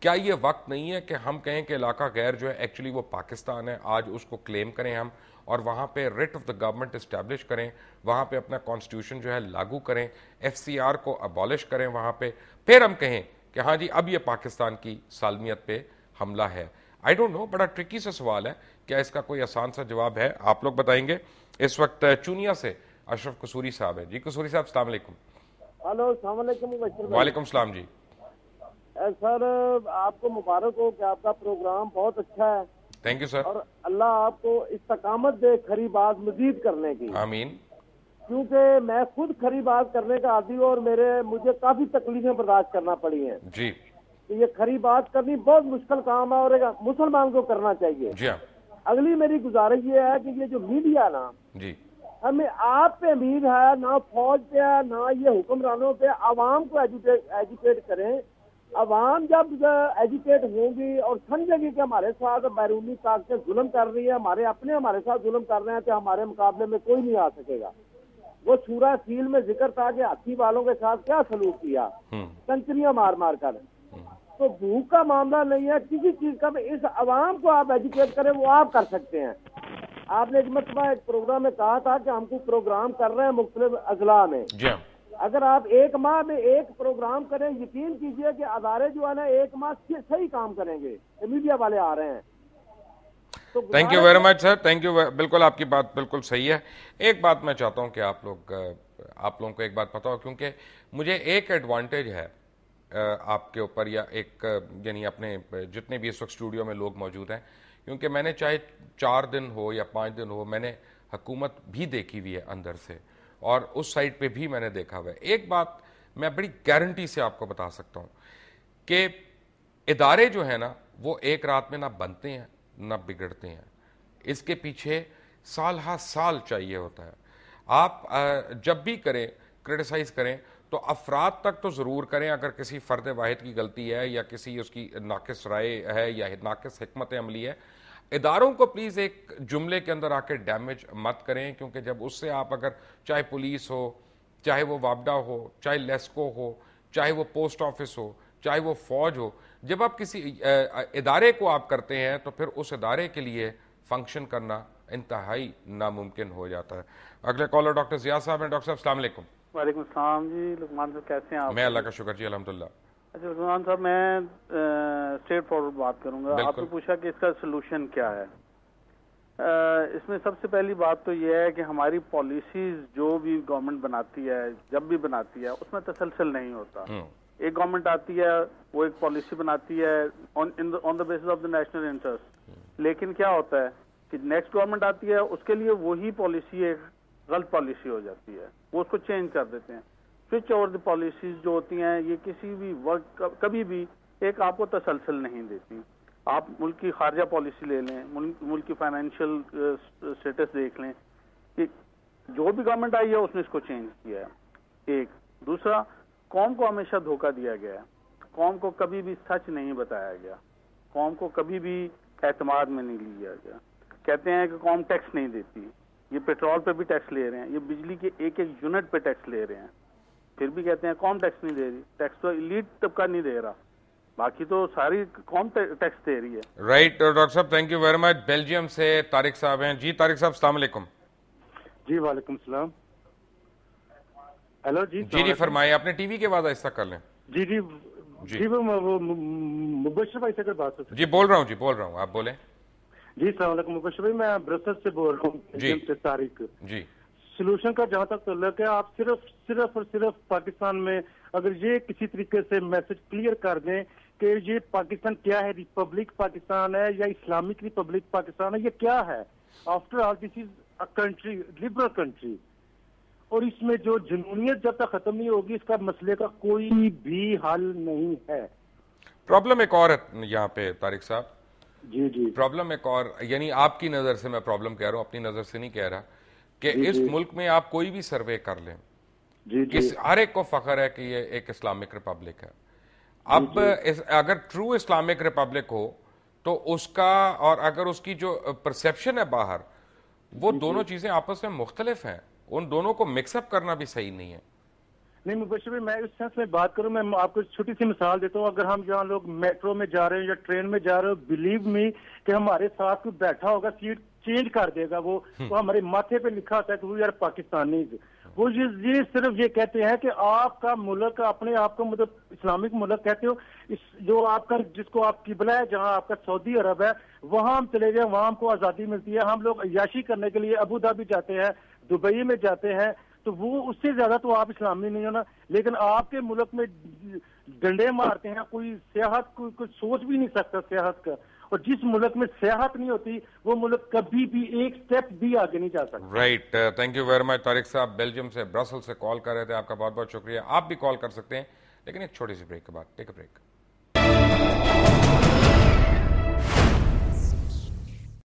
کیا یہ وقت نہیں ہے کہ ہم کہیں کہ علاقہ غیر جو ہے ایکچولی وہ پاکستان ہے, آج اس کو کلیم کریں ہم, اور وہاں پہ rate of the government establish کریں, وہاں پہ اپنا کانسٹیٹیوشن جو ہے لاگو کریں, ایف سی آر کو ابالش کریں وہاں پہ, پھر ہم کہیں کہ ہاں جی اب یہ پاکستان کی سالمیت پہ حملہ ہے. آئی ڈونٹ نو, بڑا ٹرکی سا سوال ہے, کیا اس کا کوئی آسان سا جواب ہے؟ آپ لوگ بتائیں گے. اس وقت چونیا سے اشرف قصوری صاحب ہے. جی قصوری صاحب السلام علیکم. ہلو السلام علیکم. وعلیکم السلام. جی سر آپ کو مبارک ہو کہ آپ کا پروگرام بہت اچھا ہے. Thank you sir. اور اللہ آپ کو استقامت دے کھری بات مزید کرنے کی. آمین. کیونکہ میں خود کھری بات کرنے کا عادی ہوں اور مجھے کافی تکلیفیں برداشت کرنا پڑی ہیں. جی یہ کھری بات کرنی بہت مشکل کام ہے اور ایک مسلمان کو کرنا چاہیے. جی ہاں. اگلی میری گزارش یہ ہے کہ یہ جو میڈیا نا, جی ہمیں آپ پہ امید ہے, نہ فوج پہ ہے نہ یہ حکمرانوں پہ. عوام کو ایجوکیٹ کریں. عوام جب ایجوکیٹ ہوں گی اور سمجھے گی کہ ہمارے ساتھ بیرونی طاقتیں ظلم کر رہی ہے, ہمارے ساتھ ظلم کر رہے ہیں, تو ہمارے مقابلے میں کوئی نہیں آ سکے گا. وہ سورہ فیل میں ذکر تھا کہ ہاتھی والوں کے ساتھ کیا سلوک کیا, کنکریاں مار مار کر. تو بھوک کا معاملہ نہیں ہے کسی چیز کا. اس عوام کو آپ ایجوکیٹ کریں, وہ آپ کر سکتے ہیں. آپ نے ایک مرتبہ ایک پروگرام میں کہا تھا کہ ہم کو پروگرام کر رہے ہیں مختلف اضلاع میں. اگر آپ ایک ماہ میں ایک پروگرام کریں, یقین کیجئے کہ ادارے جو ہے نا ایک ماہ صحیح کام کریں گے. میڈیا والے آ رہے ہیں. Thank you very much sir, thank you. بالکل آپ کی بات بالکل صحیح ہے. ایک بات میں چاہتا ہوں کہ آپ لوگوں کو ایک بات پتا ہو, کیونکہ مجھے ایک ایڈوانٹیج ہے آپ کے اوپر, یا ایک یعنی اپنے جتنے بھی اس وقت اسٹوڈیو میں لوگ موجود ہیں, کیونکہ میں نے چاہے 4 دن ہو یا 5 دن ہو, میں نے حکومت بھی دیکھی ہوئی ہے اندر سے, اور اس سائٹ پہ بھی میں نے دیکھا ہوا ہے. ایک بات میں بڑی گارنٹی سے آپ کو بتا سکتا ہوں کہ ادارے جو ہیں نا وہ ایک رات میں نہ بنتے ہیں نہ بگڑتے ہیں. اس کے پیچھے سال ہا سال چاہیے ہوتا ہے. آپ جب بھی کریں کرٹیسائز کریں تو افراد تک تو ضرور کریں. اگر کسی فرد واحد کی غلطی ہے یا کسی اس کی ناقص رائے ہے یا ناقص حکمت عملی ہے, اداروں کو پلیز ایک جملے کے اندر آ کے ڈیمیج مت کریں, کیونکہ جب اس سے آپ اگر چاہے پولیس ہو, چاہے وہ وابڈا ہو, چاہے لیسکو ہو, چاہے وہ پوسٹ آفس ہو, چاہے وہ فوج ہو, جب آپ کسی ادارے کو آپ کرتے ہیں تو پھر اس ادارے کے لیے فنکشن کرنا انتہائی ناممکن ہو جاتا ہے. اگلے کالر ڈاکٹر ضیاء صاحب ہیں. ڈاکٹر صاحب السلام علیکم. وعلیکم السلام. جی لقمان صاحب کیسے ہیں آپ؟ میں اللہ کا شکر جی الحمدللہ. اچھا لقمان صاحب, میں اسٹریٹ فارورڈ بات کروں گا. آپ نے پوچھا کہ اس کا سلوشن کیا ہے. اس میں سب سے پہلی بات تو یہ ہے کہ ہماری پالیسیز جو بھی گورنمنٹ بناتی ہے, جب بھی بناتی ہے, اس میں تسلسل نہیں ہوتا. ایک گورنمنٹ آتی ہے, وہ ایک پالیسی بناتی ہے on the basis of the national interest, لیکن کیا ہوتا ہے کہ نیکسٹ گورنمنٹ آتی ہے, اس کے لیے وہی پالیسی ایک غلط پالیسی ہو جاتی ہے, وہ اس کو چینج کر دیتے ہیں. سوئچ اوور دی پالیسیز جو ہوتی ہیں یہ کسی بھی وقت کبھی بھی ایک آپ کو تسلسل نہیں دیتی. آپ ملک کی خارجہ پالیسی لے لیں, ملک کی فائنینشیل اسٹیٹس دیکھ لیں, کہ جو بھی گورنمنٹ آئی ہے اس نے اس کو چینج کیا ہے. ایک دوسرا, قوم کو ہمیشہ دھوکہ دیا گیا ہے. قوم کو کبھی بھی سچ نہیں بتایا گیا. قوم کو کبھی بھی اعتماد میں نہیں لیا گیا. کہتے ہیں کہ قوم ٹیکس نہیں دیتی, یہ پیٹرول پہ بھی ٹیکس لے رہے ہیں, یہ بجلی کے ایک ایک یونٹ پہ ٹیکس لے رہے ہیں, پھر بھی کہتے ہیں قوم ٹیکس نہیں دے رہی. ٹیکس تو ایلیٹ طبقہ نہیں دے رہا, باقی تو ساری قوم ٹیکس دے رہی ہے. رائٹ ڈاکٹر صاحب, thank you very much. Belgium سے طارق صاحب ہیں. جی طارق صاحب السلام علیکم. جی وعلیکم السلام. ہیلو جی جی فرمائیں. آپ نے ٹی وی کی آواز آہستہ کر لیں. جی جی جی وہ مبشر بھائی سے بات ہو. جی بول رہا ہوں, آپ بولیں. جی السلام علیکم مبشر بھائی, میں برسل سے بول رہا ہوں. جی سے طارق. جی سلوشن کا جہاں تک تعلق ہے, آپ صرف اور صرف پاکستان میں اگر یہ کسی طریقے سے میسج کلیئر کر دیں کہ یہ پاکستان کیا ہے, ریپبلک پاکستان ہے یا اسلامک ریپبلک پاکستان ہے, یہ کیا ہے. After all this is a country, liberal country, اور اس میں جو جنونیت جب تک ختم نہیں ہوگی اس کا مسئلے کا کوئی بھی حل نہیں ہے. پرابلم ایک اور ہے یہاں پہ طارق صاحب. جی جی پرابلم ایک اور, یعنی آپ کی نظر سے میں پرابلم کہہ رہا ہوں, اپنی نظر سے نہیں کہہ رہا, کہ اس ملک میں آپ کوئی بھی سروے کر لیں, ہر ایک کو فخر ہے کہ یہ ایک اسلامک ریپبلک ہے. اب اگر ٹرو اسلامک ریپبلک ہو تو اس کا, اور اگر اس کی جو پرسیپشن ہے باہر, وہ دونوں چیزیں آپس میں مختلف ہیں. ان دونوں کو مکس اپ کرنا بھی صحیح نہیں ہے. نہیں مبشر بھائی، میں اس سینس میں بات کروں، میں آپ کو چھوٹی سی مثال دیتا ہوں. اگر ہم جہاں لوگ میٹرو میں جا رہے ہیں یا ٹرین میں جا رہے ہو، بلیو می کہ ہمارے ساتھ کوئی بیٹھا ہوگا، سیٹ چینج کر دے گا، وہ ہمارے ماتھے پہ لکھا ہوتا ہے کہ وی آر پاکستانی. وہ یہ صرف یہ کہتے ہیں کہ آپ کا ملک، اپنے آپ کو مطلب اسلامک ملک کہتے ہو، جو آپ کا جس کو آپ قبلہ ہے، جہاں آپ کا سعودی عرب ہے، وہاں ہم چلے جائیں، وہاں ہم کو آزادی ملتی ہے. ہم لوگ عیاشی کرنے کے لیے ابو دھابی جاتے ہیں، دبئی میں جاتے ہیں، تو وہ اس سے زیادہ تو آپ اسلامی نہیں ہونا. لیکن آپ کے ملک میں ڈنڈے مارتے ہیں، کوئی سیاحت، کوئی سوچ بھی نہیں سکتا سیاحت کا. اور جس ملک میں سیاحت نہیں ہوتی وہ ملک کبھی بھی ایک سٹیپ بھی آگے نہیں جا سکتا. Right, thank you very much. Tariq صاحب بیلجیم سے، برسل سے کال کر رہے تھے، آپ کا بہت بہت شکریہ. آپ بھی کال کر سکتے ہیں لیکن ایک چھوٹی سی بریک کے بعد. ٹیک اے بریک.